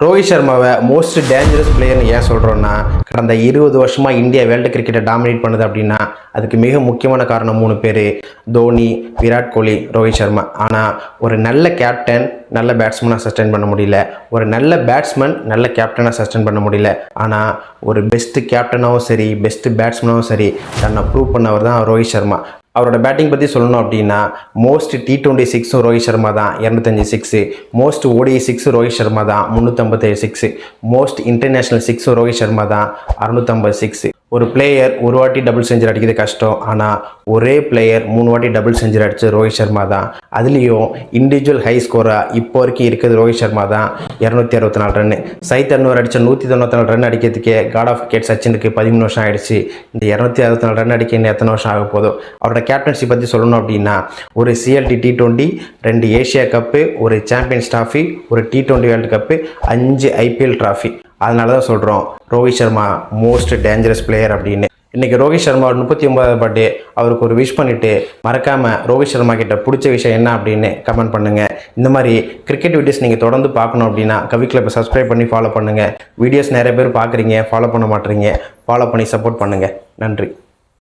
Rohit சர்மாவை most dangerous பிளேயர்னு ஏன் சொல்கிறோன்னா, கடந்த 20 வருஷமாக இந்தியா வேர்ல்டு கிரிக்கெட்டை டாமினேட் பண்ணுது அப்படின்னா அதுக்கு மிக முக்கியமான காரணம் 3 பேர்: தோனி, விராட் கோலி, ரோஹித் சர்மா. ஆனால் ஒரு நல்ல கேப்டன் நல்ல பேட்ஸ்மேனாக சஸ்டெயின் பண்ண முடியல, ஒரு நல்ல பேட்ஸ்மேன் நல்ல கேப்டனாக சஸ்டெயின் பண்ண முடியல. ஆனால் ஒரு பெஸ்ட்டு கேப்டனாகவும் சரி, பெஸ்ட்டு பேட்ஸ்மேனாகவும் சரி தன்னை ப்ரூவ் பண்ணவர் தான் ரோஹித் சர்மா. அவரோட பேட்டிங் பற்றி சொல்லணும் அப்படின்னா, மோஸ்ட் T20 சிக்ஸும் ரோஹித் சர்மா தான் 205 six, most ODI six Rohit Sharma தான் 357 சிக்ஸு, மோஸ்ட் இன்டர்நேஷ்னல் சிக்ஸும் ரோஹித் சர்மா தான் 650 சிக்ஸு. ஒரு பிளேயர் ஒரு வாட்டி டபுள் செஞ்சுரி அடிக்கிறது கஷ்டம், ஆனால் ஒரே பிளேயர் 3 வாட்டி டபுள் செஞ்சுரி அடிச்சு ரோஹித் சர்மா தான். அதுலேயும் இண்டிவிஜுவல் ஹை ஸ்கோராக இப்போ வரைக்கும் இருக்கிறது ரோஹித் சர்மா தான். 264 ரன்னு. சைத் அன்வர் அடித்த 194 ரன் அடிக்கிறதுக்கே காட் ஆஃப் கிரிக்கெட் சச்சினுக்கு 13 வருஷம் ஆயிடுச்சு. இந்த 264 ரன் அடிக்க இன்னும் எத்தனை வருஷம் ஆக போதும்? அவரோட கேப்டன்சி பற்றி சொல்லணும் அப்படின்னா, ஒரு CLT T20, 2 ஏஷியா கப்பு, ஒரு சாம்பியன்ஸ் ட்ராஃபி, ஒரு T20 world cup, 5 IPL trophy. அதனால தான் சொல்கிறோம் Rohit Sharma most dangerous player அப்படின்னு. இன்றைக்கி ரோஹித் சர்மா 39வது பர்த்டே. அவருக்கு ஒரு விஷ் பண்ணிவிட்டு மறக்காமல் ரோஹித் சர்மா கிட்ட பிடிச்ச விஷயம் என்ன அப்படின்னு கமெண்ட் பண்ணுங்கள். இந்த மாதிரி கிரிக்கெட் வீடியோஸ் நீங்கள் தொடர்ந்து பார்க்கணும் அப்படின்னா கவி கிளப்பை சப்ஸ்கிரைப் பண்ணி ஃபாலோ பண்ணுங்கள். வீடியோஸ் நிறைய பேர் பார்க்குறீங்க, ஃபாலோ பண்ண மாட்டேறீங்க. ஃபாலோ பண்ணி சப்போர்ட் பண்ணுங்கள். நன்றி.